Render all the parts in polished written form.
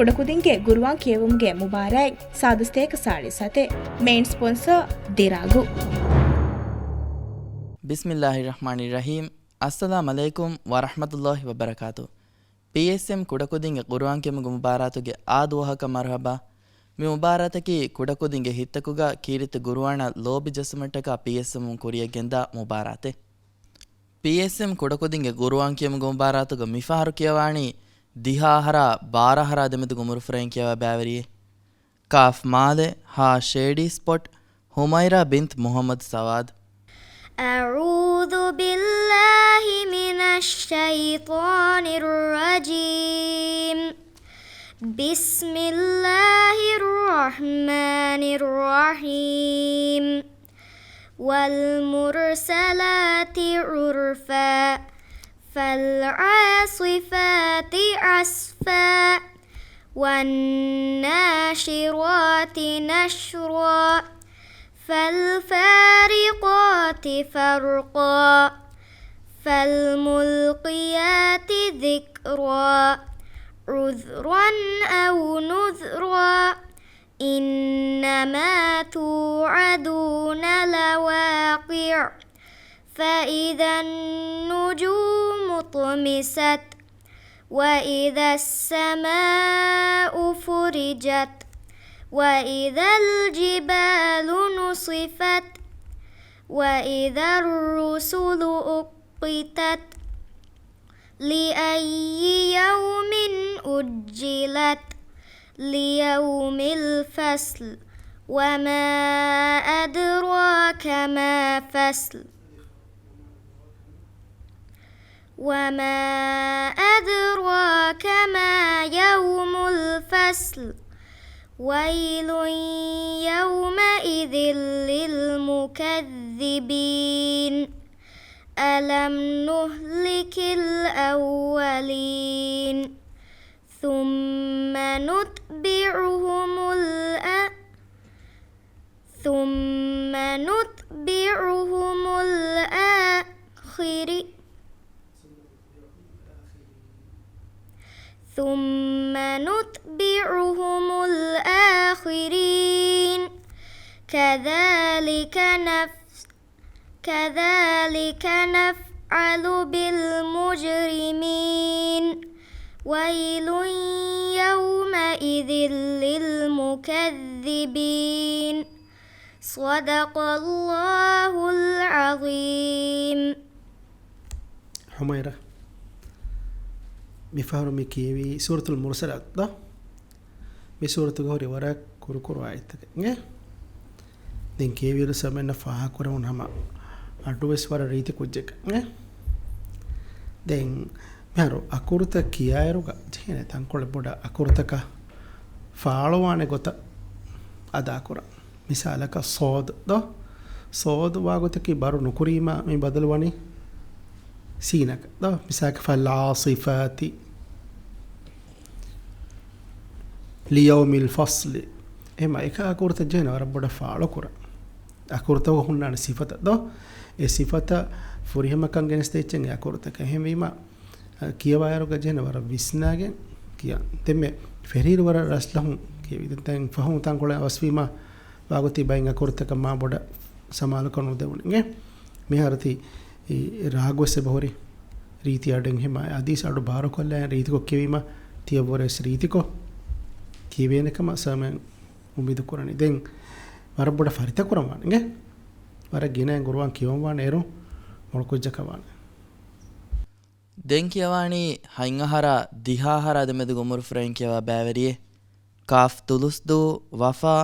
ಕುಡಕುದಿಂಗೆ ಗುರುವಾಂ ಕೇವುಂಗೆ ಮುಬಾರಾಯ್ ಸಾದಸ್ತೇಕ ಸಾಳಿ ಸತೆ ಮೇನ್ ಸ್ಪಾನ್ಸರ್ ದಿರಾಗು. ಬಿಸ್ಮಿಲ್ಲಾಹಿರ್ ರಹ್ಮಾನಿರ್ ರಹೀಮ್. ಅಸ್ಸಲಾಮು ಅಲೈಕುಂ ವರಹಮತುಲ್ಲಾಹಿ ವಬರಕಾತು. PSM ಕುಡಕುದಿಂಗೆ ಗುರುವಾಂ ಕೇವುಂಗೆ ಮುಬಾರಾತುಗೆ ಆದುವಹಕ ಮರ್ಹಬಾ. ಮಿ ಮುಬಾರಾತಕಿ ಕುಡಕುದಿಂಗೆ ಹಿತ್ತಕುಗ ಕೀರಿತ ಗುರುವಾಣ ಲೋಬಿ ಜಸುಮಟ್ಟಕ PSM ಕುರಿಯಗೆಂದ ಮುಬಾರಾತೆ. PSM ಕುಡಕುದಿಂಗೆ ಗುರುವಾಂ ಕೇವುಂಗೆ ಮುಬಾರಾತುಗ ಮಿಫಾರು ಕಿಯವಾಣಿ ದಿಹಾಹರ ಬಾರಹರ ದೆಮೆದು ಗುಮುರು ಫ್ರೆಂ ಕಿಯವ ಬ್ಯಾವರಿಯೆ. ಕಾಫ್ ಮಾಲೆ ಹಾ ಶೇಡಿ ಸ್ಪಾಟ್ ಹುಮೈರಾ ಬಿಂತ್ ಮುಹಮ್ಮದ್ ಸವಾದ್. أعوذ بالله من الشيطان الرجيم. بسم الله الرحمن الرحيم. والمرسلات عرفا فالعاصفات عصفا والناشرات نشرا فالفارقات فرقا فالملقيات ذكرا عذرا أو نذرا إنما توعدون لواقع فإذا النجوم طمست وإذا السماء فرجت وإذا الجبال نصفت وإذا الرسل أقتت لأي يوم أجلت ليوم الفصل وما أدراك ما فصل وما أدراك ما يوم الفصل ويل يومئذ للمكذبين ألم نهلك الأولين ثم نتبعهم الآخرين كذلك نفعل بالمجرمين ويل يومئذ للمكذبين صدق الله العظيم. حميرة مفهومي كيوي سورة المرسلات ده بسورة غوري وراك كركر آيتك نه دين كيوي رسمنا فها كرون هما أدوس ورا ريتي كوجك نه دين مهرو أكورتا كيايروغا جهنة تانكول بودا أكورتا كا فعلوانه غوتا أداكورا مثالك صاد ده صاد واغوتكي بارو نكريما من بدلواني سينك ده مثالك فالعاصفات ليوم الفصل إما إيكا أكورتا جهنة وربودا فعلو كورا أكورتا وهنان صفة ده صفة فريهما كان جنستيتشن أكورتا كهم إما كيوايروغا جهنة ورا ويسناغن كيا تمه فرير ورا رسلهم كي تن فهم تانكول وصفيما واغوتي باين أكورتا كما بودا سمال كونو دونगे මිහරති රාගවස්ස බහොරි රීති අඩෙන් හිම ආදීස් අඩු බාර කොල්ලා රීතිකො කෙවීම තියවරස් රීතිකො කීවේනකම සමෙන් උඹිද කරන්නේ දැන් වරබොඩ ෆරිත කරවන්නේ වර ගින ගුරුවන් කියවවා නේරු මොල්කොජ්ජකවාන දෙන් කියවානි හයින්හර දිහාහර දෙමෙදු ගොමුරු ෆ්‍රෙන් කියවා බෑවරියේ කාෆ් තුලුස්දු වෆා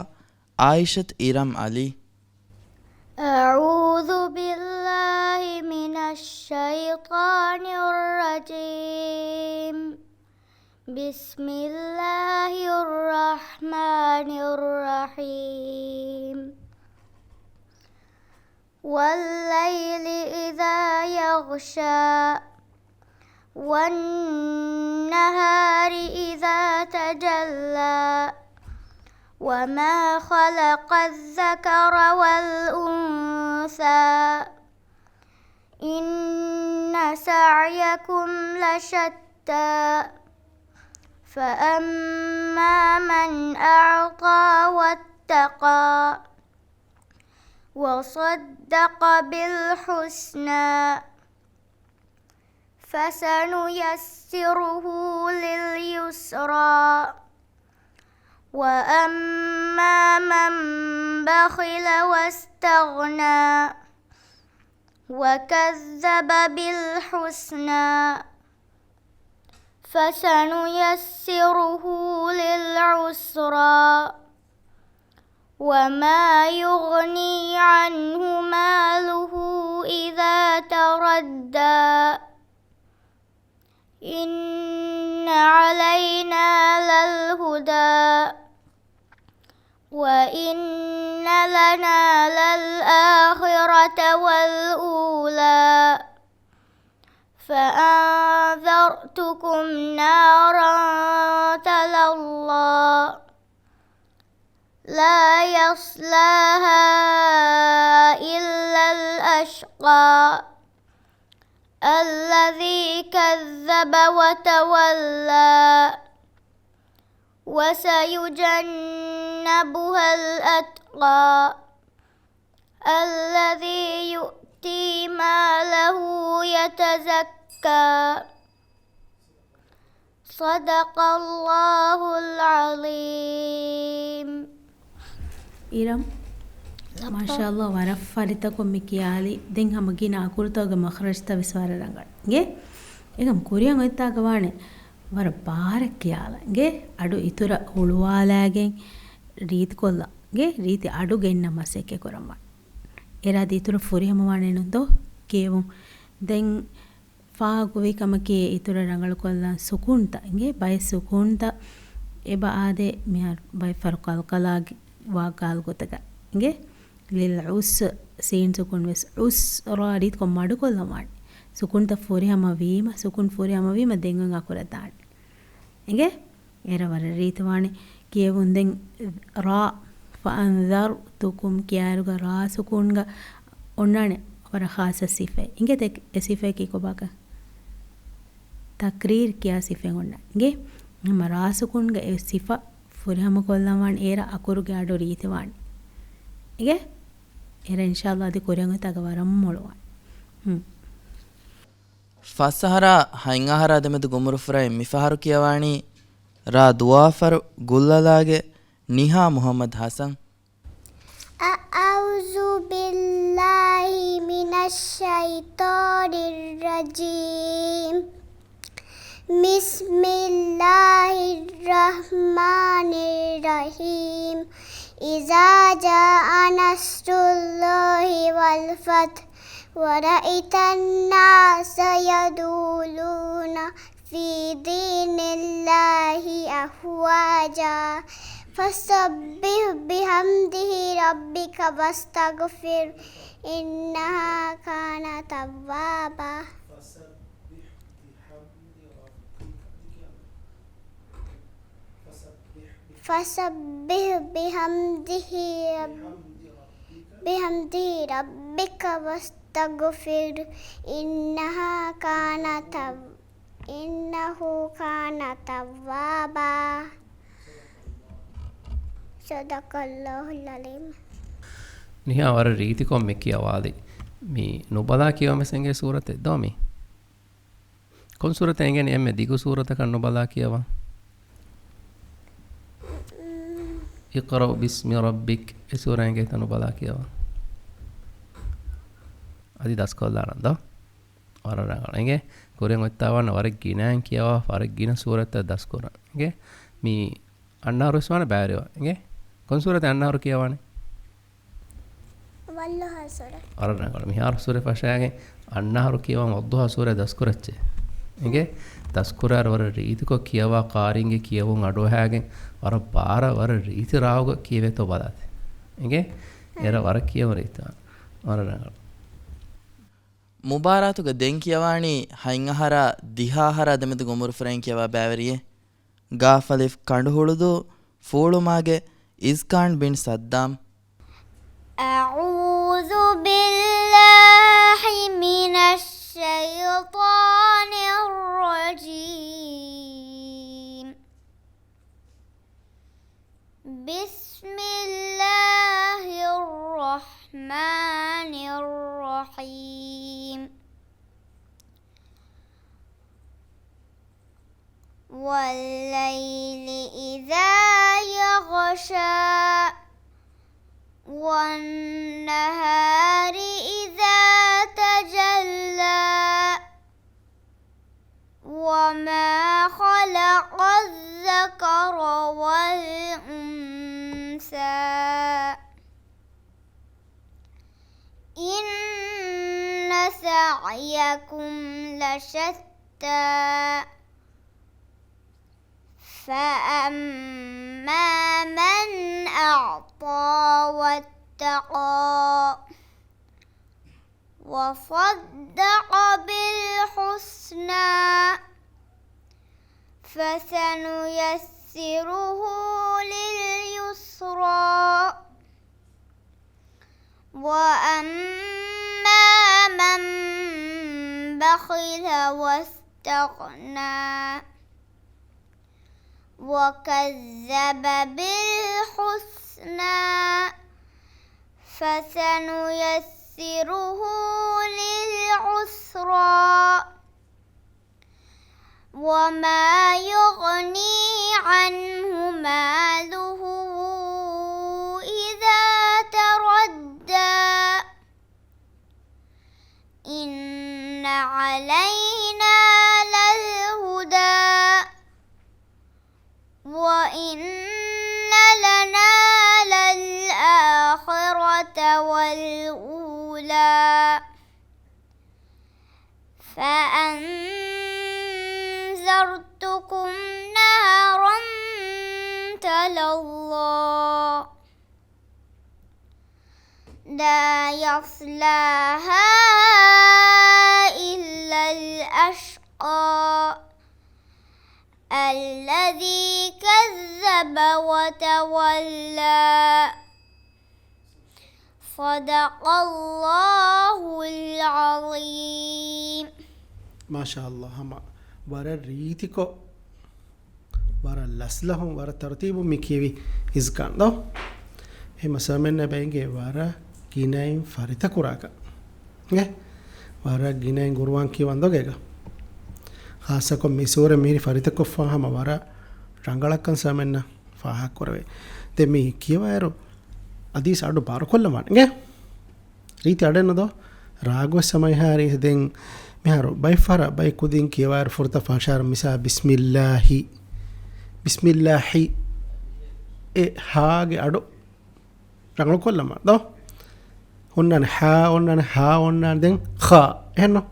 ආයිෂත් ඉරම් අලි. أعوذ بالله من الشيطان الرجيم. بسم الله الرحمن الرحيم. والليل إذا يغشى والنهار إذا تجلى وما خلق الذكر والأنثى إن سعيكم لشتى فأما من أعطى واتقى وصدق بالحسنى فسنيسره لليسرى وأما من بخل واستغنى وكذب بالحسنى فسنيسره للعسرى وما يغني عنه ماله إذا تردى إن علينا للهدى وإن لنا للآخرة والأولى فأنذرتكم نارا تلظى لا يصلاها إلا الأشقى الذي كذب وتولى وسيجنبها الأتقى الذي يؤتي ماله يتزكى صدق الله العظيم. إيرام ما شاء الله ورف فارتكم مكيالي دين هم جينا أكورتوغ مخرج تبصار رنگال गे එකම කුරියන් ඔයත්තා ගවානේ වර පාරක් කියලා ගේ අඩු ඉතුර හුළුවාලෑගෙන් රීති කොල්ලා ගේ රීති අඩු ගෙන්න මසෙක කරම්ම එරාදී ඉතුර ෆුරියම වනේ නුදෝ කියවුම් දැන් ෆාගුවි කමකේ ඉතුර රංගල කොල්ලා සුකුන්ත ගේ බයි සුකුන්ත එබා ආදේ මෙහා බයි ෆර්කල් කලාගේ වාගාල් ගොතක ගේ ලිල් උස් සීන් සුකුන් වෙස් උස් රාදීත් කොම්මඩ කොල්ලා සුකුන්ත ෆුරියම වීම සුකුන් ෆුරියම වීම දෙංගන් අකුර දාන්න ගේ එරවර රීතවානේ කියවුන් දැන් රා فأنذرتكم كيارغا راسكونغا onnane wara khasa sife inge tek sife ki ko baka takrir kiya sife onna inge ma rasukunga e sifa furihama kollawan era akuruge ado riitewan inge era inshallah adi koranga taga waram molwan ಫಸಹರ ಹೈಂಗಹರ ದೆಮೆದು ಗುಮುರುಫ್ರೈ ಮಿಫಹರು ಕಿಯವಾಣಿ ರಾ ದುವಾಫರು ಗುಲ್ಲಲಾಗೆ ನಿಹಾ ಮುಹಮ್ಮದ್ ಹಸನ್ أعوذ بالله من الشيطان الرجيم بسم الله الرحمن الرحيم إذا جاء نصر الله والفتح ورأيت الناس يدخلون في دين الله أفواجا فسبح بحمده ربك واستغفر إنه كان توابا فسبح بحمده ربك واستغفر إنه كان توابا صدق الله العظيم. නිහා වර රීතිකොම් මෙ කියවාදි මි නොබලා කියවමසෙන්ගේ සූරත එද්දෝමි කොන් සූරත එංගෙන එම්මෙ දිගු සූරත කන් නොබලා කියවා ඉක්රා බිස්මි රබ්බික් ඒ සූරෙන්ගේ තන නොබලා කියවා අදි දස් කොල්ලානන්ද වරරංගලෙන්ගේ කොරෙන් ඔත්තවන්න වර ගිනන් කියවා වර ගින සූරත දස් කොරන්ගේ මි අන්නාරුස්වාන බෑරවා ගේ කොන් සූරත අන්නාරු කියවනේ والله سورة අරනගල මිහාර සූරේ ෆෂාගේ අන්නාරු කියවම ඔද්දුහ සූරේ දස් කරච්චේ ගේ දස් කරාර වර රීතිකො කියවා කාරින්ගේ කියවුන් අඩෝහාගෙන් වර පාර වර රීති රාවක කියවෙතෝ බදාතේ ගේ එර වර කියව රීතා අරනගල ಮುಬಾರಾತುಗ ದೆಂ ಕಿಯವಾಣಿ ಹೈಂಗಹರ ದಿಹಾಹರ ದೆಮೆದು ಗುಮುರು ಫ್ರೆಂ ಕಿಯವಾ ಬ್ಯಾವರಿಯೆ ಗಾಫಲಿಫ್ ಕಂಡು ಹುಳುದು ಫೂಳುಮಾಗೆ ಇಸ್ಕಾನ್ ಬಿನ್ ಸದ್ದಾಂ أعوذ بالله من الشيطان الرجيم بسم الله الرحمن الرحيم والليل إذا يغشى والنهار إذا تجلى وما خلق الذكر والأنثى إن سعيكم لشتى فأما من أعطى واتقى وصدق بالحسنى فسنيسره لليسرى وأما من بخل واستغنى وكذب بالحسنى فسنيسره للعسرى وما يغني عنه ماله إذا تردى إن علينا للهدى وإن لنا للآخرة والأولى فأنذرتكم نارا تلظى لا يصلاها إلا الأشقى الذي كذب وتولى صدق الله العظيم ما شاء الله هما ورا ريتيكو ورا لسلهم ورا ترتيب مكيوي إزكان دو هم سامنا بينجي ورا جيناين فاريتا كوراكا ورا جيناين غروان كيوان دوغيغا خاصة ميسورة ميري فاريتا كوفا هما ورا رانغالكن سامنا فاها كورවේ දෙමි කියවයරෝ අදීස් අඩු පාර කොල්ලමන්නේ රීති අඩනදෝ රාගව සමයහාරි දෙන් මෙහරෝ බයිෆර බයි කුදින් කියවයර ෆුර්තා ෆාෂාර මිසා බිස්මිල්ලාහි ඒ හාගේ අඩු රංගල කොල්ලම දෝ හොන්නන හා ඔන්නන දෙන් khා එහෙනෝ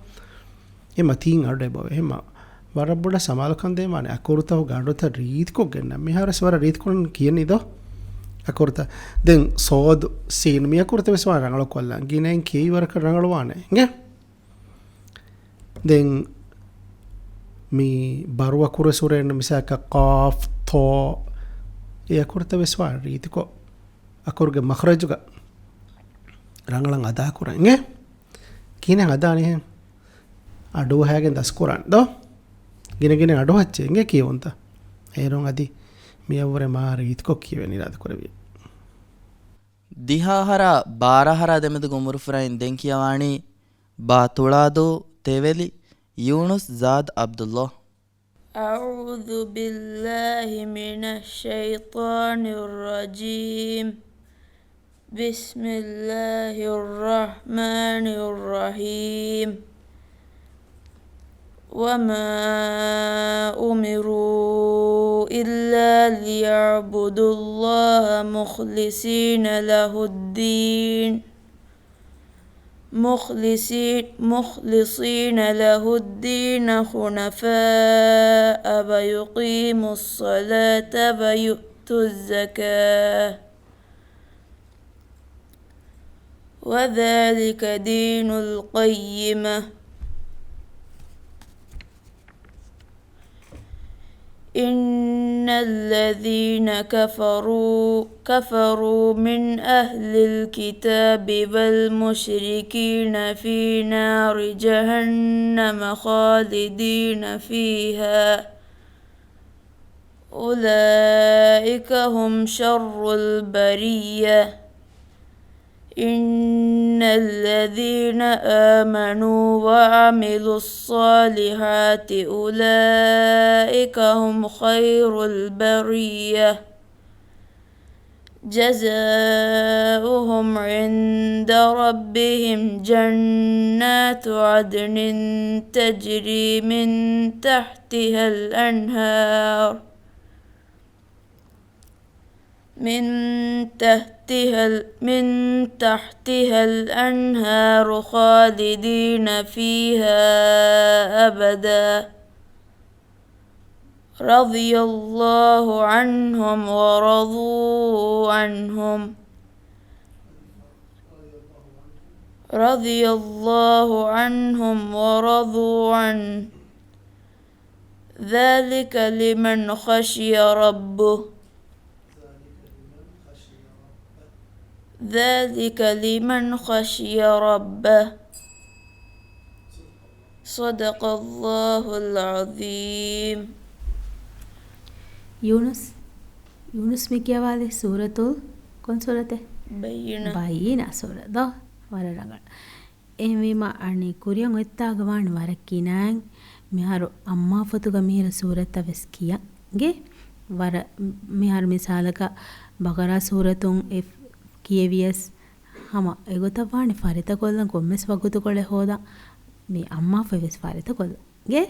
එම තීන් අඩේ බව එහෙම වරබුඩ සමාලකන් දෙමානේ අකුරුතව ගඩොත රීත් කොගෙන මෙහරස් වර රීත් කොන් කියන්නේ දෝ අකුරුත දැන් සෝද සීන් මිය අකුරුත වෙස්වා රංගල කොල්ලන් ගිනෙන් කී වරක රංගල වානේ ගේ දැන් මේ බරුව අකුර සුරෙන් මිසක qaf to ඒ අකුරුත වෙස්වා රීත් කො අකුරුගේ මඛරජුග රංගලන් අදා කුරන් ගේ කිනේ අදානේ අඩුව හැගෙන් දස් කුරන් දෝ गिने अडो हच्चे කියවන්ත ඒරොන් අදි මියවරේ මාර ඉත්කො කියවෙන ඉරාද කරවි දිහාහර බාරහර දෙමෙදු ගුමුරු ෆරයින් දෙන් කියවාණි බා තුලාදෝ තෙවෙලි යූනුස් زاد අබ්දුල්ලාහ් أعوذ بالله من الشيطان الرجيم بسم الله الرحمن الرحيم وما أمروا إلا ليعبدوا الله مخلصين له الدين حنفاء ويقيموا الصلاة ويؤتوا الزكاة وذلك دين القيمة إن الذين كفروا من أهل الكتاب والمشركين في نار جهنم خالدين فيها أولئك هم شر البرية إن الذين آمنوا وعملوا الصالحات أولئك هم خير البرية جزاؤهم عند ربهم جنات عدن تجري من تحتها الأنهار خالدين فيها أبدا رضي الله عنهم ورضوا عنه ذلك لمن خشي ربه صدق الله العظيم ಯೂನುಸ್ ಮಿಕ್ಯವಾಲೆ ಸೂರತುಲ್ ಕೊನ್ ಸೂರತೆ ಬೈಯಿನ ಸೂರ ದ ವರರಂಗಳ එහෙමම අනේ කුරියන් ඔත්තාග වාණ වරක්කිනාන් මිහාරු අම්මා ෆතුග මිහිර සූරත වෙස් කියගේ වර මිහාරු මිසාලක බගරා සූරතුන් එෆ් කියවියස් හම එගොත වාණ ෆරිත කොල්ලන් කොම්මස් වගුතු කොළ හොදා මේ අම්මා ෆෙවස් ෆරිත කොල්ලගේ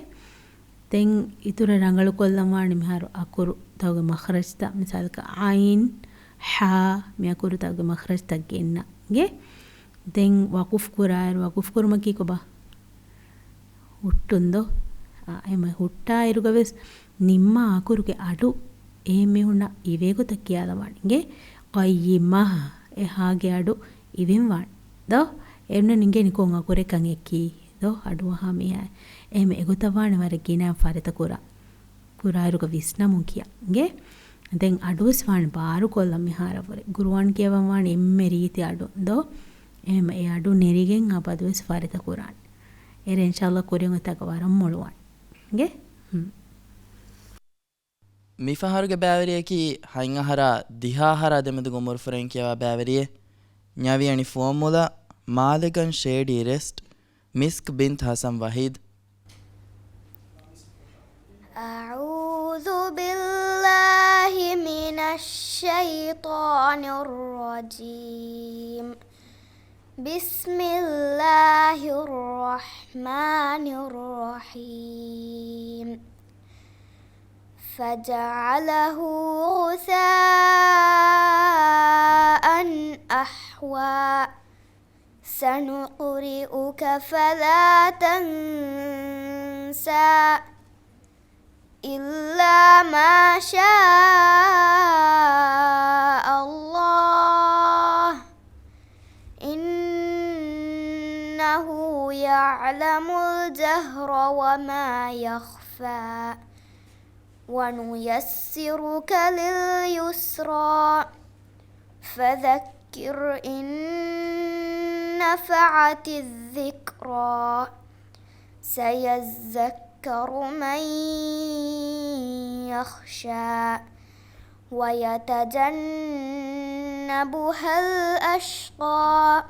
ತೆಂಗ್ ಇತುರ ರಂಗಳು ಕೊಲ್ಲವಾಣಿ ಮಿಹಾರು ಅಕುರು ತವಗ ಮಖ್ರಜ್ತ ಮಿಸಾಲ್ಕ ಐನ್ ಹಾ ಮಿ ಅಕುರು ತವಗ ಮಖ್ರಜ್ ತಗ್ಗೆನ್ನ ಗೆ ತೆಂಗ್ ವಕುಫ್ ಕುರಾಯರು ವಕುಫ್ ಕುರ್ಮಕಿ ಕೊಬ ಹುಟ್ಟುಂದೋ ಎಮ ಹುಟ್ಟಾ ಇರುಗವೆಸ್ ನಿಮ್ಮ ಅಕುರುಗೆ ಅಡು ಏಮಿ ಹುಣ್ಣ ಇವೇ ಗೊತ್ತ ಕಿಯಾಲವಾಣಿಗೆ ಕಯ್ಯಿಮಹ ಎ ಹಾಗೆ ಅಡು ಇವೆಂ ವಾಣ್ ದೋ ಎನ್ನ ನಿಂಗೆ ನಿಕೋಂಗ ಅಕುರೆ ಕಂಗೆಕ್ಕಿ ದೋ ಅಡುವ ಹಾಮಿ ಹಾಯ್ එහෙම එගොතවාන වර ගිනා ෆරිත කුරායරුක විස්නමුන් කියන්ගේ දැන් අඩුවස් වාන බාරු කොල්ලම් මිහාරවර ගුරුවන් කියවම් වාන එම්මෙ රීති අඩු දෝ එහෙම ඒ අඩු නෙරිගෙන් අපදවස් ෆරිත කුරාන් එර ඉන්ෂාල්ලා කුරියන් උතක වරම් මොළුවන් ගේ මිෆහරුගේ බෑවරියකි හයින්හරා දිහාහරා දෙමදු ගොමුරු ෆරෙන් කියවා බෑවරියේ ඥාවියනි ෆෝමුලා මාලගන් ෂේඩි රෙස්ට් مسك بنت حسن وحيد أعوذ بالله من الشيطان الرجيم بسم الله الرحمن الرحيم فجعله غثاء أحوى سنقرئك فلا تنسى إلا ما شاء الله إنه يعلم الجهر وما يخفى ونيسرك لليسرى فذكر إن نفعت الذكرى سيذكر من يخشى ويتجنبها الأشقى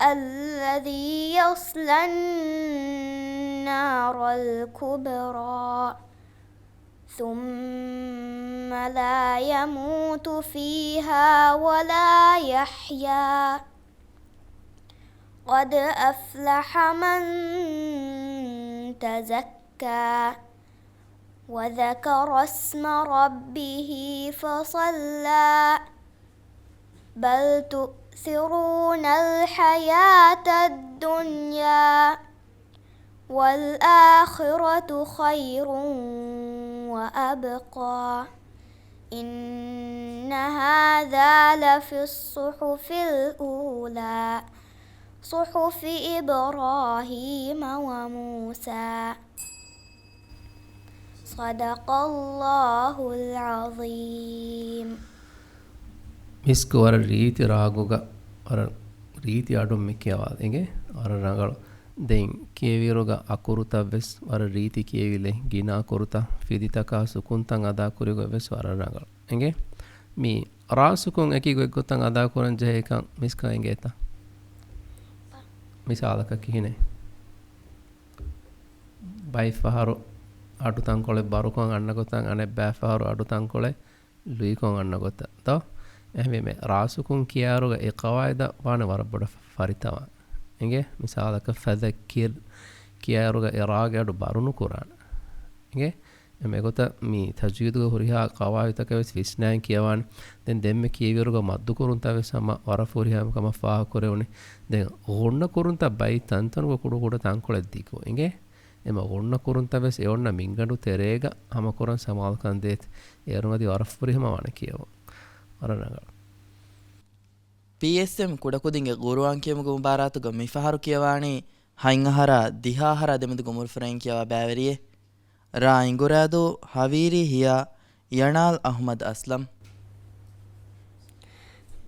الذي يصلى النار الكبرى ثم لا يموت فيها ولا يحيا قد أفلح من تزكى وذكر اسم ربه فصلى بل تؤثرون الحياة الدنيا والآخرة خير وأبقى إن هذا لفي الصحف الأولى صحف إبراهيم وموسى صدق الله العظيم මිස්ක වර රීති රාගුග වර රීති අඩුම් මිකියවාදගේ වර රඟಳು දෙන් කියවිරුග අකුරුතක් වෙස් වර රීති කියවිලේ ගිනා කුරුත ෆිදිතකා සුකුන්තන් අදා කුරිග වෙස් වර රඟල එගේ මේ රාසුකුන් එකි ගොත්තන් අදා කරන් ජේකන් මිස්කා එගේත මිසාලක කිහිනේ බයි ෆහරු අඩුතන් කොලේ බරුකොන් අන්නකොතන් අනේ බෑ ෆහරු අඩුතන් කොලේ ලුයිකොන් අන්නකොත තෝ එහෙම මේ රාසුකුන් කියාරුග ඒ කවයිද වාන වර බඩ ෆරිතවා එගේ මිසාලක ෆදකිර් කියාරුග ඉරාග අඩු බරුණු කුරාන එගේ මේගොත මේ තජ්වීදුග හුරිහා කවායතක වෙස් විස්නායන් කියවන දැන් දෙම්මේ කියවිරුග මද්දු කුරුන්ත වෙස් සම වරෆුරිහාම කම ෆාහ කරෙවනේ දැන් ඕන්න කුරුන්ත බයි තන්තනුග කුඩු කුඩ තංකොලෙක් දීකෝ එගේ එම ඕන්න කුරුන්ත වෙස් එවන්න මින්ගඩු තෙරේග හම කුරන් සමාල් කන්දේත් ඒරුමදි වරෆුරිහම වණ කියවෝ අරනග PSM ಕುಡಕುದಿಂಗೆ ಗುರುವಾಂಕಿಯಮುಗು ಮುಬಾರಾತುಗ ಮಿಫಹರು ಕಿಯವಾಣಿ ಹೈಂಗಹರ ದಿಹಾಹರ ದೆಮದು ಗುಮುರ್ ಫ್ರೆಂಗ್ ಕಿಯವ ಬ್ಯಾವರಿಯೆ ರಾ ಇಂಗುರಾದು ಹವೀರಿ ಹಿಯಾ ಯಣಾಲ್ ಅಹ್ಮದ್ ಅಸ್ಲಂ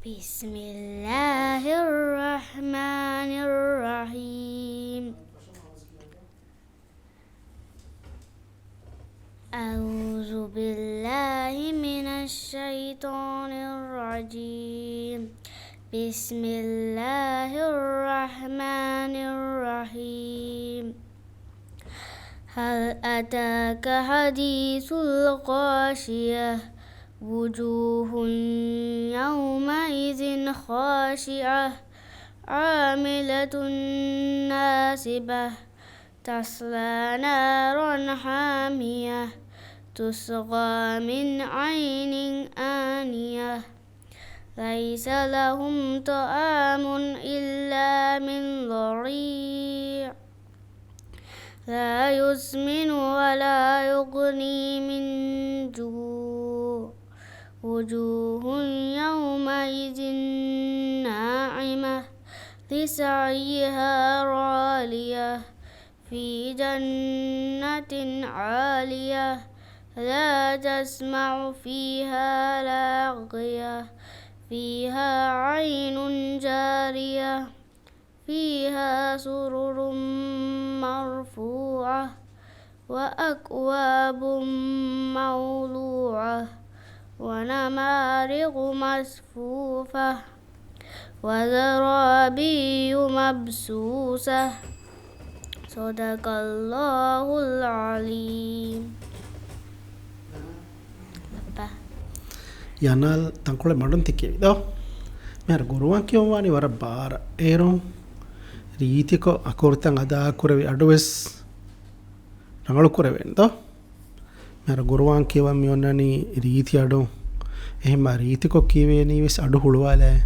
ಬಿಸ್ಮಿಲ್ಲಾಹಿರ್ ರಹ್ಮಾನಿರ್ ರಹೀಮ್ ಅಊಜು ಬಿಲ್ಲಾಹಿ ಮಿನಶ್ ಶೈತಾನಿರ್ ರಜೀಮ್ بسم الله الرحمن الرحيم هل أتاك حديث الغاشية وجوه يومئذ خاشعة عاملة ناصبة تصلى نارا حامية تسقى من عين آنية ليس لهم طعام إلا من ضريع لا يسمن ولا يغني من جوع وجوه يومئذ ناعمة لسعيها راضية في جنة عالية لا تسمع فيها لاغية فيها عين جارية فيها سرر مرفوعة وأكواب موضوعة ونمارق مصفوفة وزرابي مبسوسة صدق الله العليم යනල් තංකොල මඩුන් තිකේ දෝ මෙර ගුරුවන් කියවවානි වර බාර ඒරොන් රීතික අකුර්තන් අදා කුරවි අඩුවෙස් රංගලු කුරවෙන් දෝ මෙර ගුරුවන් කියවම් යොන්නනි රීති අඩු එහෙම රීතික කියවේනි වෙස් අඩු හුළුවාලෑ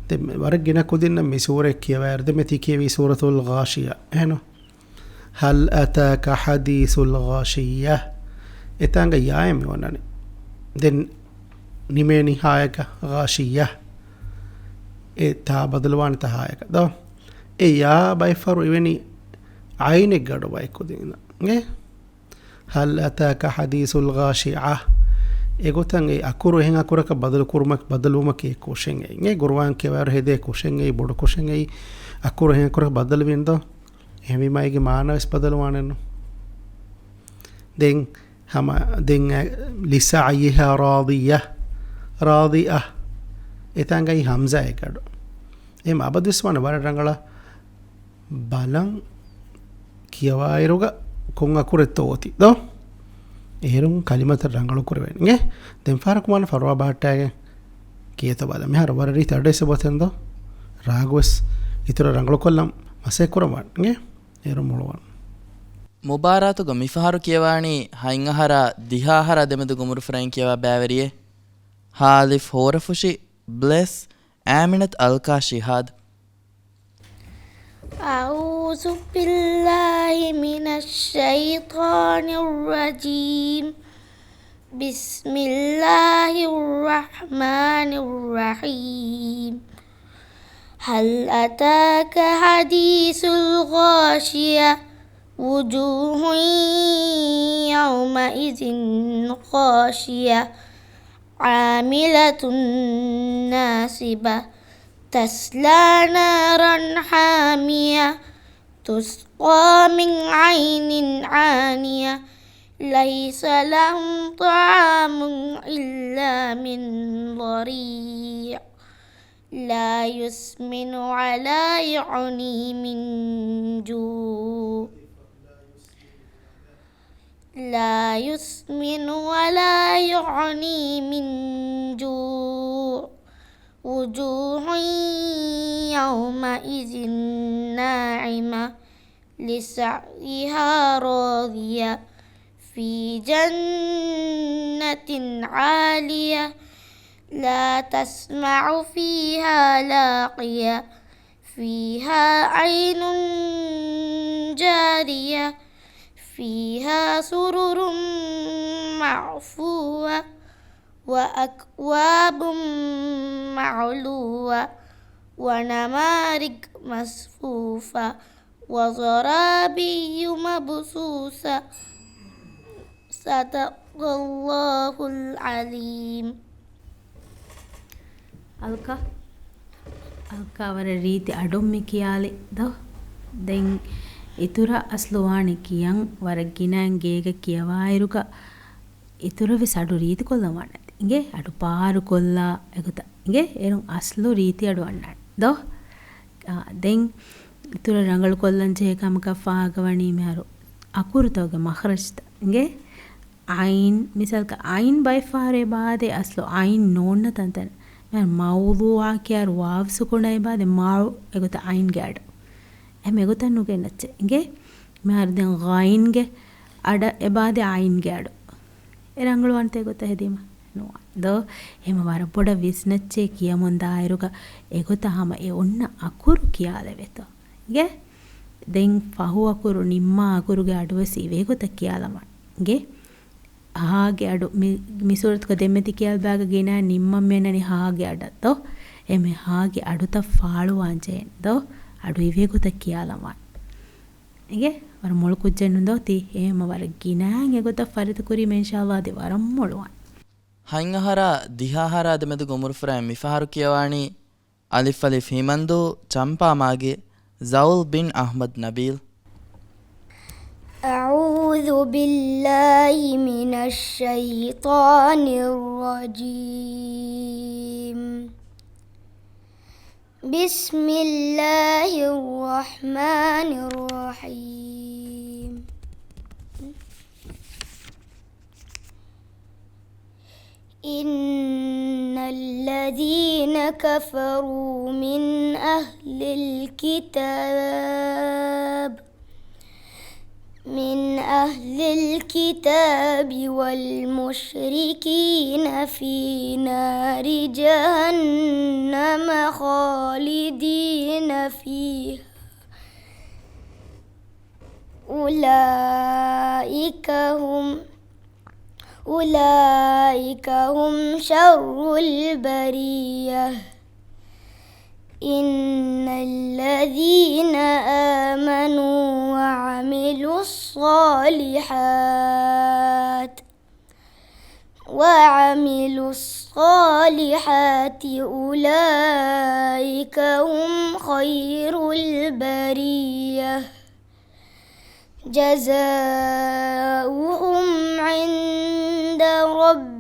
දෙ වර ගෙන කුදින්න මිසූරේ කියවෑර්ද මෙති කියවි සූරතුල් ගාෂියා එහෙනෝ හල් අතාක හදීසුල් ගාෂියා එතංග යායම යොන්නනි දෙන් නිමේනි හායක ගාෂියා ඒ තා බදලවාන තහායක දෝ ඒ යා බයිෆරු ඉවෙනි අයිනෙක් ගඩු බයිකුදින ගේ හල් අතාක හදීසුල් ගාෂියා ඒගොතන් ඒ අකුරු එහෙන් අකුරක බදල කුරුමක් බදලුමක ඒ කොෂෙන් ඒ ගුරුවන් කියවර හෙදේ කොෂෙන් ඒ බොඩ කොෂෙන් ඒ අකුරු එහෙන් අකුරක බදල වෙන්දෝ එහෙමිමයිගේ මානවස් බදලවානන දෙන් هم دين لسعيها راضية راضية إتانغاي همزة إكادو إما أبد وسوانا بارا رانغلا بالان كيوايروغا كونغا كورتوتي دو إيرون كلمة رانغلو كوربين نge دين فارق مان فروا باٹاگه كيتو بادا مهار ورري تردس بوتندو راغوس إتر رانغلو كولم مسه كورمان نge إيرون مولوان ಮುಬಾರಾತುಗ ಮಿಫಹರು ಕಿಯವಾಣಿ ಹೈಂಗಹರ ದಿಹಾಹರ ದೆಮದು ಗುಮುರು ಫ್ರೆಂಗ್ ಕಿಯವ ಬ್ಯಾವರಿಯೆ ಹಾಲಿಫ್ ಹೋರಫುಶಿ ಬ್ಲೆಸ್ ಆಮಿನತ್ ಅಲ್ಕಾ ಶಿಹಾದ್ أعوذ بالله من الشيطان الرجيم بسم الله الرحمن الرحيم هل أتاك حديث الغاشية وجوه يومئذ خاشية عاملة ناصبة تسلى نارا حامية تسقى من عين عانية ليس لهم طعام إلا من ضريع لا يسمن ولا يغني من جوع لا يسمن ولا يغني من جوع وجوه يومئذ ناعمة لسعيها راضية في جنة عالية لا تسمع فيها لاغية فيها عين جارية فيها سرر مرفوعة وأكواب معلوة ونمارق مصفوفة وزرابي مبثوثة صدق الله العليم අල්කා වර රීති අඩොම්මි කියාලි ද දැන් ඉතුර අස්ලුවානි කියන් වර ගිනන් ගේග කියවායිරුක ඉතුරවි සඩු රීති කොල්ලවන්න ඉගේ අඩු පාරු කොල්ලා එකුත ඉගේ එරුන් අස්ලු රීති අඩුවන්න දෝ දැන් ඉතුර රංගල් කොල්ලන් ජේකමක ෆාගවණී මෙහරු අකුරුතෝග මහරජ්ත ඉගේ අයින් මිසල්ක අයින් බයි ෆාරේ බාදේ අස්ලු අයින් නෝන්න තන්තන මවුදුවා කියාර වාව්සු කොණයි බාද මාරු එගොත අයින් ගෑඩ එම එගොතන් නුගේ නැච්චේ ඉගේ මෙහර දැන් ගයින්ගේ අඩ එබාද අයින් ගෑඩ එරංගල වන්ත එගොත හෙදීම නුවා දෝ එම වර පොඩ විස්නච්චේ කියමුන් දායරුක එගොත හම ඒ ඔන්න අකුරු කියාල වෙත ඉගේ දැන් පහු අකුරු නිම්මා අකුරුගේ අඩුව සීවේ ගොත කියාලම ඉගේ ಹಾಗೆ ಅಡು ಮಿಸೂರತ್ಕ ದೆಮ್ಮೆತಿ ಕೇಳ್ ಬ್ಯಾಗ ಗಿನ ನಿಮ್ಮ ಮೇನನಿ ಹಾಗೆ ಅಡತ್ತೋ ಎಮೆ ಹಾಗೆ ಅಡುತ ಫಾಳು ವಾಂಜೆಂದೋ ಅಡು ಇವೇ ಗೊತ್ತ ಕಿಯಾಲಮ ಹೀಗೆ ವರ ಮೊಳಕುಜ್ಜೆನ್ನುಂದೋ ತಿ ಏಮ ವರ ಗಿನಾಂಗೆ ಗೊತ್ತ ಫರಿತ ಕುರಿ ಇನ್ಶಾಅಲ್ಲಾಹ್ ದಿ ವರಂ ಮೊಳುವಾನ್ ಹೈಂಗಹರ ದಿಹಾಹರ ದೆಮೆದು ಗುಮುರ್ಫ್ರ ಮಿಫಾರು ಕಿಯವಾಣಿ ಅಲಿಫ್ ಅಲಿಫ್ ಹಿಮಂದು ಚಂಪಾ ಮಾಗೆ ಝೌಲ್ ಬಿನ್ ಅಹ್ಮದ್ ನಬೀಲ್ أعوذ بالله من الشيطان الرجيم بسم الله الرحمن الرحيم إن الذين كفروا من أهل الكتاب والمشركين في نار جهنم خالدين فيها أولئك هم شر البرية إن الذين آمنوا وعملوا الصالحات أولئك هم خير البرية جزاؤهم عند ربهم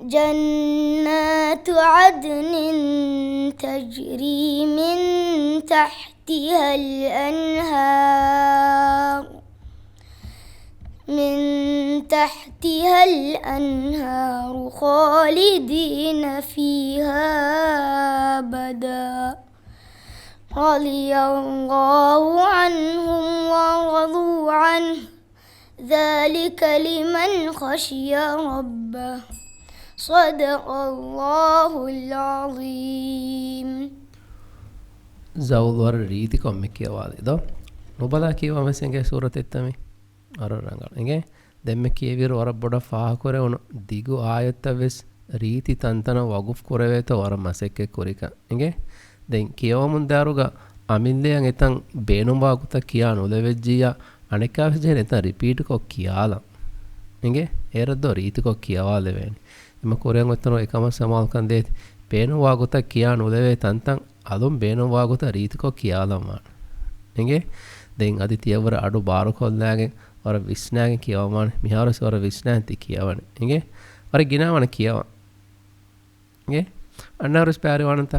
جنات عدن تجري من تحتها الأنهار خالدين فيها أبدا رضي الله عنهم ورضوا عنه ذلك لمن خشي ربه صدق الله العظيم زود ور රීති කොම්මෙ කියවාදේද නොබලා කියවා මෙසෙන්ගේ සූරත එත්තමි අර රංගල එගේ දෙම්මෙ කියවිර වර බොඩ ෆාහ කොරේ උන දිගු ආයත වෙස් රීති තන්තන වගුෆ් කොරවේත වර මසෙක්කේ කොරික එගේ දැන් කියවමුන් දාරුග අමින්දයන් එතන් බේනුම් වාගුත කියා නොලෙවෙජ්ජියා අනෙකාවෙ ජෙන එතන් රිපීට් කො කියාලා එංගේ ඒරද්දෝ රීති කො කියාවාලෙවෙනි එම කොරෙන් ඔතන එකම සමාල්කන් දෙත් බේනුම් වාගුත කියා නොලෙවෙ තන්තන් අලොම් බේනුම් වාගුත රීති කො කියාලම්මා එංගේ දැන් අදි තියවර අඩු බාරු කොල්ලාගෙන් වර විස්නාගෙන් කියවමාන මිහාරස් වර විස්නාන්ති කියවන එංගේ වර ගිනාවන කියව එංගේ අන්නවරස් පාරිවානන්ත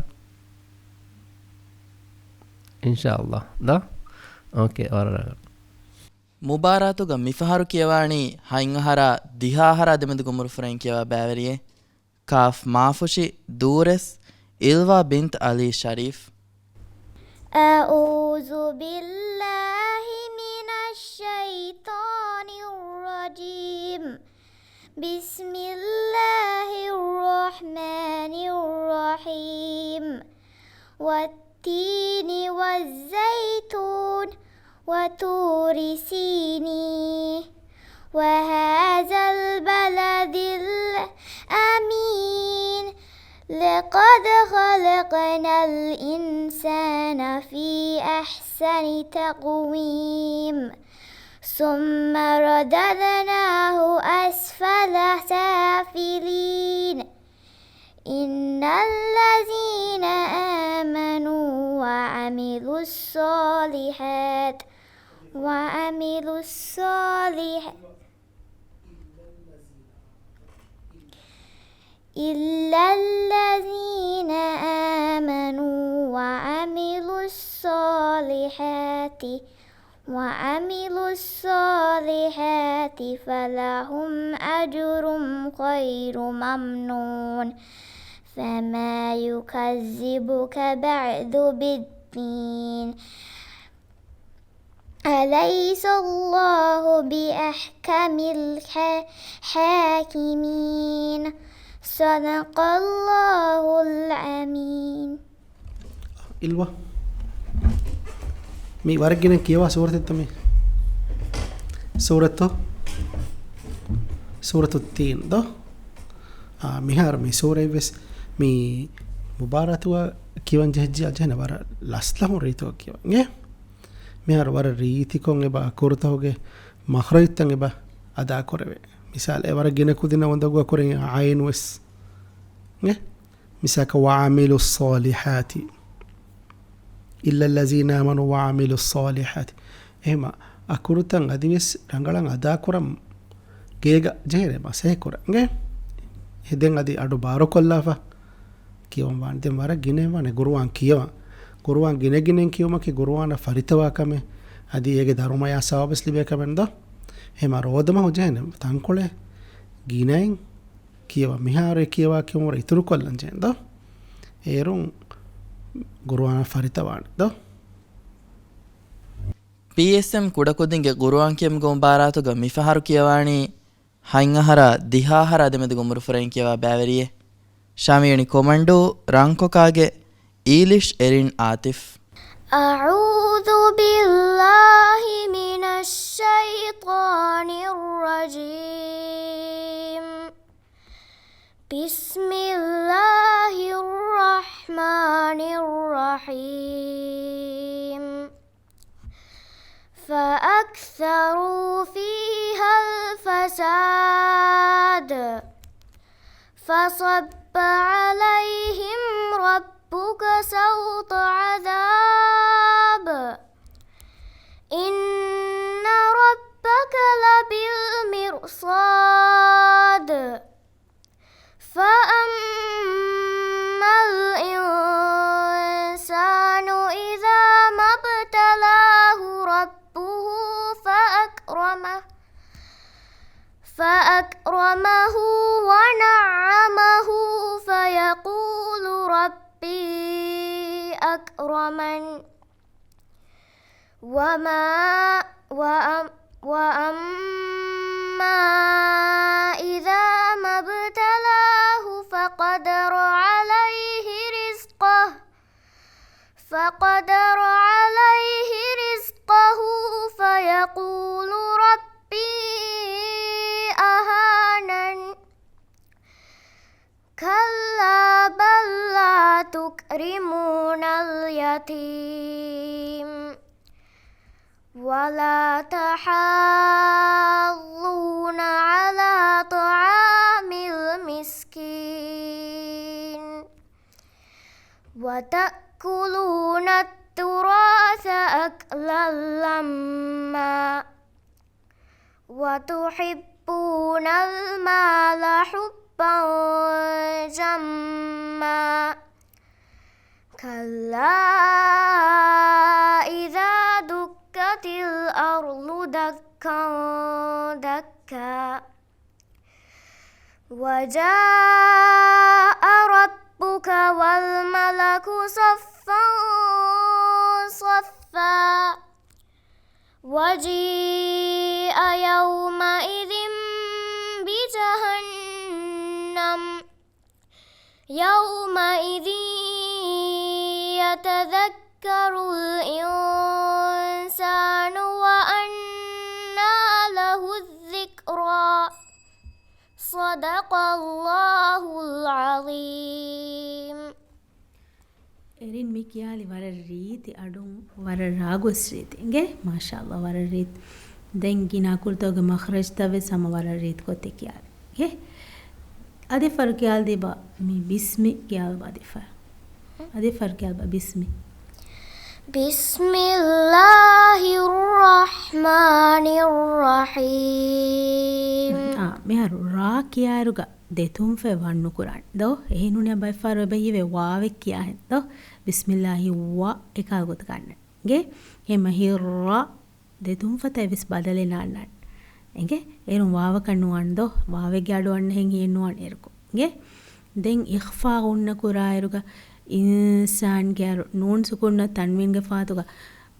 ඉන්ෂාඅල්ලාහ් දා ඕකේ වරරග ಮುಬಾರಾತುಗ ಮಿಫಹರು ಕಿಯವಾಣಿ ಹೈಂಗಹರ ದಿಹಾಹರ ದೆಮೆದು ಗುಮುರು ಫ್ರೆಂ ಕಿಯವಾ ಬ್ಯಾವರಿಯೆ ಕಾಫ್ ಮಾಫುಶಿ ದೂರೆಸ್ ಇಲ್ವಾ ಬಿಂತ್ ಅಲಿ ಶರೀಫ್ أعوذ بالله من الشيطان الرجيم بسم الله الرحمن الرحيم والتين والزيتون وطور سينين وهذا البلد الأمين لقد خلقنا الإنسان في أحسن تقويم ثم رددناه أسفل سافلين إن الذين آمنوا وعملوا الصالحات إلا الذين آمنوا وعملوا الصالحات فلهم أجر غير ممنون فما يكذبك بعد بالدين أليس الله بأحكم الحاكمين صدق الله العظيم ಇಲ್ವಾ ಮೀ ವರಗಿನ ಕೇವಾ ಸೂರತ್ ಮೀ ಸೂರತು ತೀನ್ ದೋ ಮಿಹಾರ್ ಮೀ ಸೂರೈವೆಸ್ ಮೀ ಮುಬಾರತುವ ಕಿವನ್ ಜಹಜ್ಜಿ ಅಜನ ವರ ಲಸ್ಲಮು ರೀತೋ ಕಿವಂಗೆ ಮಿಹಾರ್ ವರ ರೀತಿ ಕೊಂಗೆ ಬಾ ಕುರುತೋಗೆ ಮಹ್ರೈತಂಗೆ ಬಾ ಅದಾ ಕೊರವೆ ಮಿಸಾಲ್ ವರ ಗಿನ ಕುದಿನ ಒಂದಗುವ ಕೊರೆ ಆಯನ್ ವೆಸ್ ಗೆ ಮಿಸಾಕ ವಅಮಿಲು ಸ್ಸಾಲಿಹಾತಿ إلا الذين آمنوا وعملوا الصالحات إما أكورتان أديس رانغلان أدا كورم كيغا جهره ما سيكورا نge heden adi adu baro kollafa kiyon wan den wara gine wane guruwan kiyawa guruwan gine ginen kiyoma ki guruwana faritawa kame adi ege darumaya sawabes libe kamendo ema rodama hojene tankole ginain kiyawa mihare kiyawa kiyomora ituru kollan jendo erun ಗುರುವಾನ ಫರಿತವಾಣದ PSM ಕುಡಕುದಿಂಗೆ ಗುರುವಾಂಕಿಯಂಗೆ ಮುಬಾರಾತುಗ ಮಿಫಹರು ಕಿಯವಾಣಿ ಹೈಂಗಹರ ದಿಹಾಹರ ಅದೆಮೆದು ಗುಮುರು ಫ್ರೆಂ ಕಿಯವಾ ಬ್ಯಾವರಿಯೆ ಶಾಮಿಯಣಿ ಕೊಮಂಡು ರಾಂಕೊಕಾಗೆ ಈಲಿಶ್ ಎರಿನ್ ಆತಿಫ್ أعوذ بالله من الشيطان الرجيم بسم الله الرحمن الرحيم فأكثروا فيها الفساد فصب عليهم ربك سوط عذاب إن ربك لبالمرصاد فأما الإنسان إذا ما ابتلاه ربه فأكرمه ونعمه فيقول ربي أكرمن وأما إذا ما ابتلاه فقدر عليه رزقه فيقول ربي أهانن كلا بل لا تكرمون تكرمون اليتيم ولا تحاضون على طعام المسكين وتأكلون التراث أكلا لما وتحبون المال حبا جما كلا إذا دكت الأرض دكا دكا وجاء ربك والملك صفا صفا وجيء يومئذ بجهنم يومئذ يتذكر الإنسان وأنى له الذكرى صدق الله العظيم එරින් මේ කියාලි වර රීති අඩුම් වර රාගොස් රීතිගේ මාෂාල්ලා වර රීත් දැන් ගිනා කුල්තෝගේ මඛරජ් තවේ සම වර රීත් කොතේ කියාලි අදි ෆර් කියාල් දිබා මේ බිස්මි කියාල් අදි ෆර් කියාල් බිස්මි بسم الله الرحمن الرحيم මෙහර රා කියාරුග දෙතුම් ෆෙ වන්නු කුරන් දෝ එහෙනුනේ බයි ෆාර බෙහිවේ වාවෙ කියා හෙද්දෝ බිස්මිල්ලාහි වා එකල් ගොත ගන්න ගේ හෙම හිරා දෙතුම් ෆතේ විස් බදලේ නාන්නන් එගේ එරුම් වාව කන්නුවන් දෝ වාවෙ ගාඩුවන් හෙන් හින්නුවන් එරකෝ ගේ දෙන් ඉඛෆා උන්න කුරායරුග ඉන්සාන් ගාර නූන් සුකුන්න තන්වින්ගේ ෆාතුග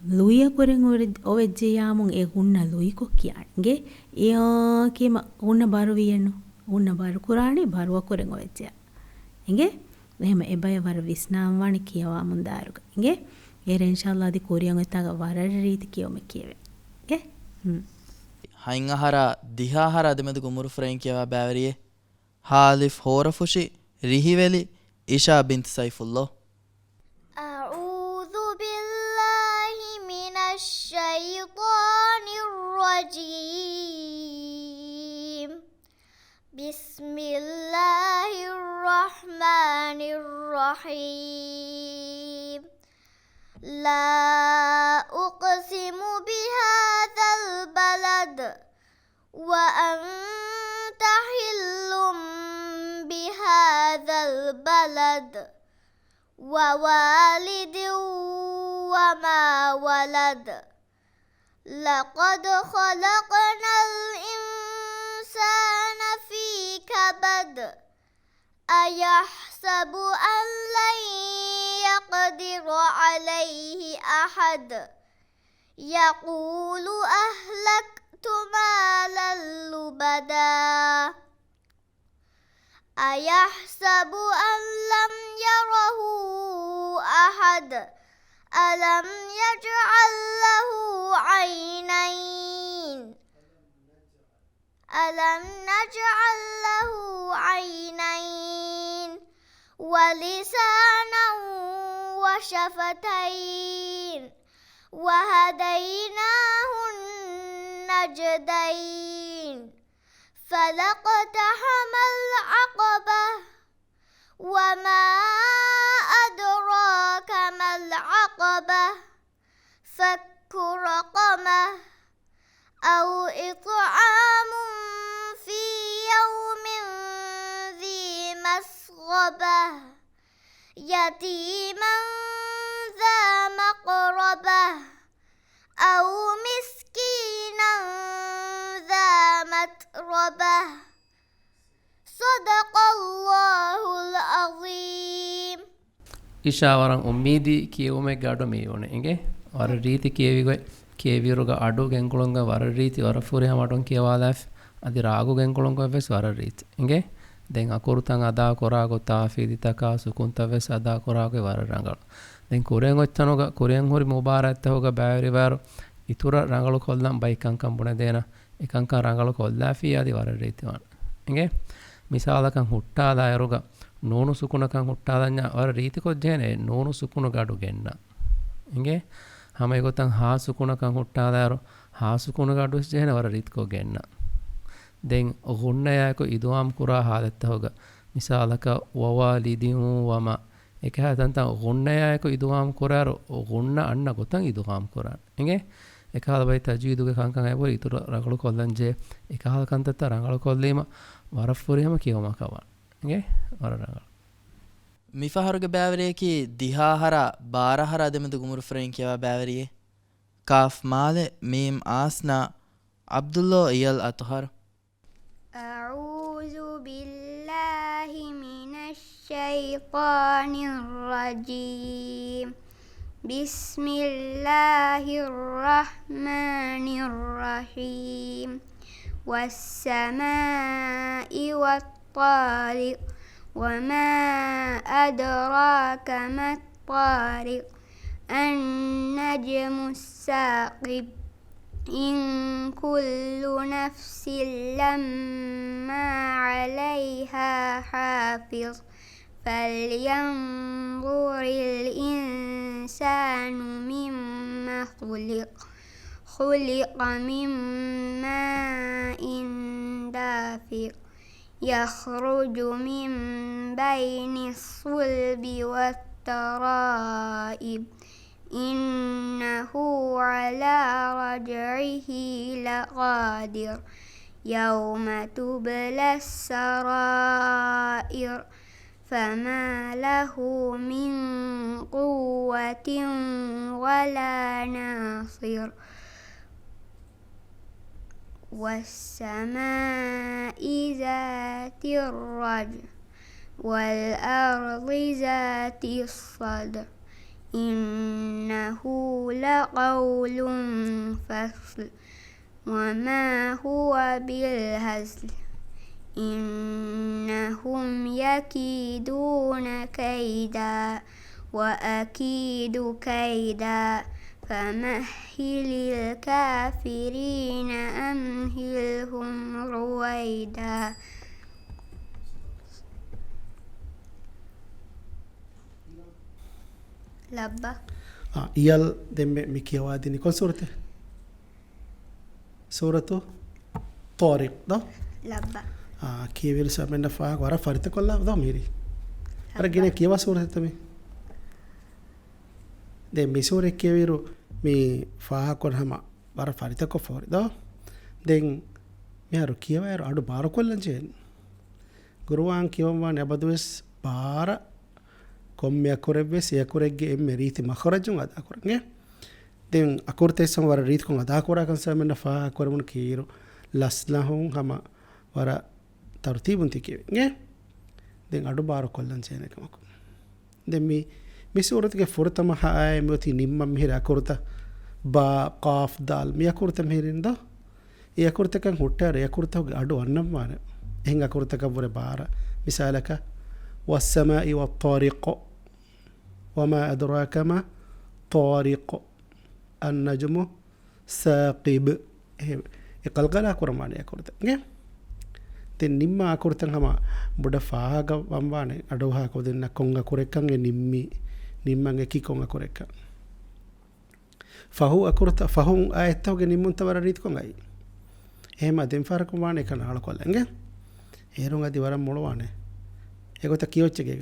ලුය කුරෙන් ඔවෙජ්ජේ යාමුන් ඒ උන්න ලුයිකො කියන්නේ යා කීම උන්න බරු වියනු උන්න බරු කුරාණි බරුව කුරෙන් ඔවෙජ්ජා එගේ එහෙම එබය වර විස්නාම් වණ කියවා මුන් දාරුක එගේ ඒර ඉන්ෂාල්ලාහ් දි කුරියන් එතක වර රීති කියොම කියවේ ගේ හයින් අහරා දිහාහරා දෙමෙදු ගුමුරු ෆ්‍රෙන් කියවා බෑවරියේ හාලිෆ් හෝරෆුෂි රිහිවෙලි إيشا بنت سيف الله أعوذ بالله من الشيطان الرجيم بسم الله الرحمن الرحيم لا أقسم بهذا البلد وأنت حل بهذا البلد ووالد وما ولد لقد خلقنا الإنسان في كبد أيحسب أن لن يقدر عليه أحد يقول أهلكت مالا لبدا أيحسب أن لم يره أحد ألم يجعل له عينين ألم نجعل له عينين ولسانا وشفتين وهديناه النجدين فلاقتحم العقبة وما أدراك ما العقبة فك رقبة أو إطعام في يوم ذي مسغبة يتيما ذا مقربة أو مسكينا ذا متربة صدق الله العظيم ඉෂාවරන් උම්මීදී කියවුමේ ගාඩු මේ ඕනේ එගේ වර රීති කියවිගොයි කියවිරුග අඩු ගෙන්කුලුංග වර රීති වර ෆුරි හමටොන් කියවාලාෆ් අදි රාගු ගෙන්කුලුංග වෙස් වර රීති එගේ දැන් අකුරුතන් අදා කොරාගො තාෆීදි තකා සුකුන්ත වෙස් අදා කොරාගේ වර රංගල දැන් කුරෙන් ඔච්චනෝග කුරෙන් හොරි මොබාරත් හොග බෑවරි වර ඉතුර රංගල කොල්ලම් බයිකංකම් බුණ දෙන එකංකම් රංගල කොල්ලාෆී ආදි වර රීති වන එගේ මිසාලකන් හුට්ටාදා යරුග නූනු සුකුණකන් හුට්ටාදඤ්ඤා වර රීති කොජ්ජේනේ නූනු සුකුණු ගඩු ගෙන්න ಇಂಗೆ ಹಮ ಗೊತ್ತಂಗ್ ಹಾ ಸುಕುಣಕಂ ಹುಟ್ಟಾದಾರು ಹಾ ಸುಕುಣ ಗಡುಸ್ ಜೇನ ವರ ರಿತ್ಕೋ ಗೆನ್ನ ದೆನ್ ಹುಣ್ಣಯಾಕು ಇದುವಾಮ್ ಕುರಾ ಹಾದತ್ತ ಹೋಗ ಮಿಸಾಲಕ ವವಾಲಿದಿಹು ವಮ ಏಕ ಹದಂತ ಹುಣ್ಣಯಾಕು ಇದುವಾಮ್ ಕುರಾರು ಹುಣ್ಣ ಅಣ್ಣ ಗೊತ್ತಂಗ್ ಇದುವಾಮ್ ಕುರಾ ಇಂಗೆ ಏಕ ಹದ ಬೈ ತಜೀದುಗೆ ಕಂಕಂ ಐಬೋ ಇತುರ ರಗಳು ಕೊಲ್ಲಂಜೆ ಏಕ ಹದ ಕಂತತ್ತ ರಂಗಳು ಕೊಲ್ಲೀಮ ವರಫುರಿಯಮ ಕಿಯಮ ಕವ ಇಂಗೆ ವರ ರಂಗಳು ಮಿಫಹರುಗೆ ಬ್ಯಾವರಿಯಕಿ ದಿಹಾಹರ ಬಾರಹರ ಅದೆಮೆದು ಗುಮುರು ಫ್ರೆಂಕ್ ಯವ ಬ್ಯಾವರಿಯೆ ಕಾಫ್ ಮಾಲೆ ಮೀಮ್ ಆಸ್ನಾ ಅಬ್ದುಲ್ಲೋ ಇಯಲ್ ಅತ್ಹರ್ أعوذ بالله من الشيطان الرجيم بسم الله الرحمن الرحيم والسماء والطارق وما أدراك ما الطارق النجم الثاقب إن كل نفس لما عليها حافظ فلينظر الإنسان مما خلق من ماء دافق يخرج من بين الصلب والترائب إنه على رجعه لقادر يوم تبلى السرائر فما له من قوة ولا ناصر والسماء ذات الرجع والأرض ذات الصدع إنه لقول فصل وما هو بالهزل إنهم يكيدون كيدا وأكيد كيدا فمهل الكافرين أمهلهم رويدا لبا iyal demme mi kiyawadini kon suratu tariq da لبا kiyawil samenda fa wara farita kolla da miri ara gine kiyawa surata tami de mi sure kiyawiru mi fa kon hama wara farita ko for da den mi haru kiyawa adu bara kollan jen guruwan kiyawa ne badwes bara komme akorebe se akorege emme riti makharajun ada akorange den akorte sam wara rit kon ada akora kan samena fa akoramun kiro laslahun hama wara tartibun tikeve nge den adu baro kollan sene kamak den mi surat ke furtama haay moti nimma mihira akorta ba qaf dal mi akorta mihirinda e akorta kan huttare akorta adu annam mane hen akorta ka bore bara misalaka was-samaa'i wat-tariq وما أدراك ما طارق النجم ثاقب قلقلا كرماني أكورت تن نيمما أكورتن هما بودا فاغا وامباني أدوها كودن كونغا كوريكان نيمما كي كونغا كوريكان فهو أكورت فهم آيتوغ نيمون تبرريت كونغاي هما دين فاركوماني كان على كولنگه هيرونغا دي ورم مولوانه එගොත කියොච්චගේක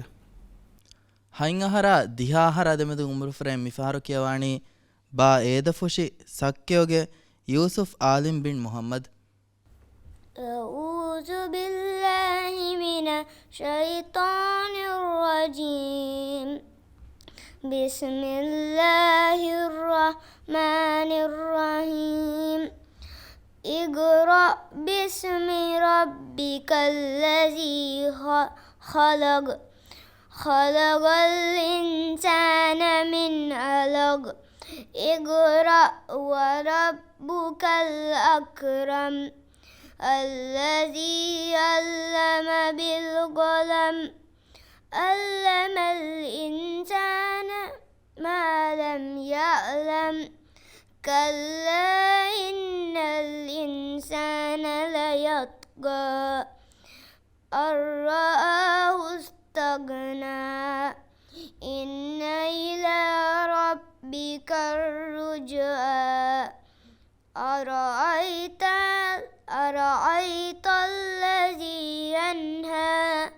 ಹೈಂಗಹರ ದಿಹಾಹರ ಅದೆಮೆದು ಉಮರು ಫ್ರೇಮ್ ಮಿಫಾರು ಕಿಯವಾಣಿ ಬಾ ಏದ ಫುಶಿ ಸಕ್ಕೆಯೋಗೆ ಯೂಸುಫ್ ಆಲಿಂ ಬಿನ್ ಮುಹಮ್ಮದ್ أعوذ بالله من الشيطان الرجيم بسم الله الرحمن الرحيم اقرأ باسم ربك الذي خلق الإنسان من علق اقرأ وربك الأكرم الذي علم بالقلم علم الإنسان ما لم يعلم كلا إن الإنسان ليطغى أن رآه استغنى ربك الرجعى أرأيت الذي ينهى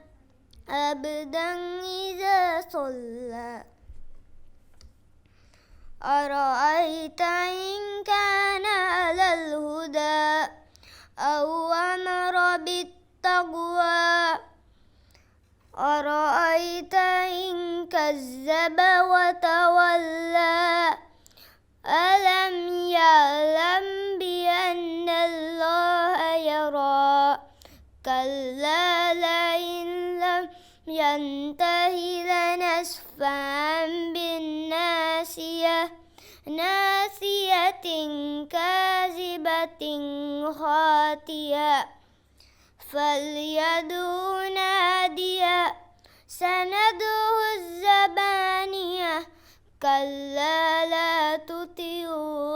عبدا إذا صلى أرأيت إن كان على الهدى أو أمر بالتقوى أرأيت إن كذب وتولى ألم يعلم بأن الله يرى كلا لئن لم ينته لنسفعا بالناصية ناصية كاذبة خاطئة فليدع ناديا سندعو الزبانية كلا لا تطع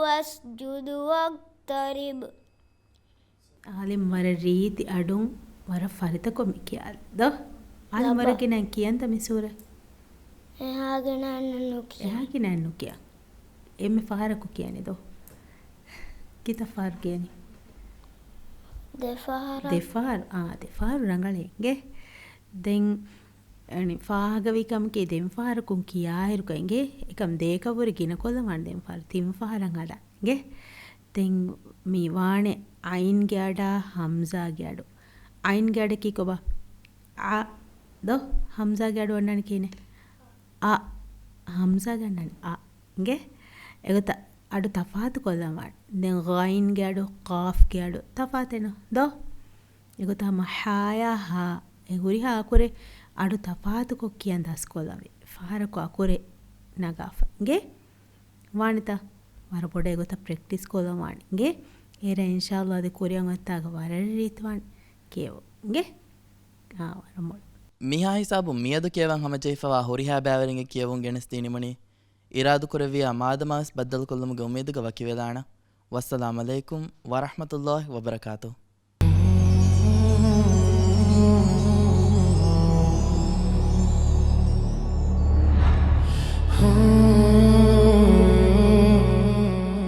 واسجد واقترب ආලිම් වර රීති අඩුන් වර ෆරිත කොමි කියාල් ද ආලිම් වර කිනන් කියන්ත මිසූර එහාගෙන නුකිය එහාගෙන නුකිය එමෙ ෆහරකු කියන්නේ දෝ කිත ෆාර් කියන්නේ දෙෆාර රංගලෙන්ගේ දෙන් අනි ෆාගවිකම් කේ දෙන් ෆාරකුන් කියා හිරුකන්ගේ එකම් දේකවුර ගින කොල්ලමන් දෙන් ෆාර තින් ෆාරන් අඩගේ දෙන් මී වානේ අයින් ගෑඩා හම්සා ගෑඩු අයින් ගෑඩ කි කොබ ආ දෝ හම්සා ගෑඩු වන්නන කියන්නේ ආ හම්සා ගන්නන ආ ගේ එගත අඩු තෆාතු කොල්ලමන් දැන් ගයින් ගෑඩු කාෆ් ගෑඩු තෆාතෙන දෝ එගත මහායා හා එගුරි හා අකුරේ අඩු තෆාතු කො කියන් දස් කොල්ලමි ෆාරකෝ අකුරේ නගාෆ ගේ ವಾಣಿತಾ ವರ ಪೊಡೆ ಗೊತ್ತ ಪ್ರಾಕ್ಟೀಸ್ ಕೋಲ ಮಾಡಿಗೆ ಏರ ಇನ್ಶಾಅಲ್ಲಾಹ್ ಅದೆ ಕೊರಿಯನ್ ಅತ್ತಾಗ ವರ ರೀತಿವಾಣಿ ಕೇವು ಗೆ ವರ ಮೊಳ මිහා හිසාබු මියදු කියවන් හම ජෙයිෆවා හොරිහා බෑවරින්ගේ කියවුන් ගෙනස් තීනිමනි ඉරාදු කරවියා මාදමාස් බද්දල් කොල්ලමුගේ උමේදුග වකි වෙලාණ වස්සලාමු අලයිකුම් වරහ්මතුල්ලාහි වබරකාතුහ්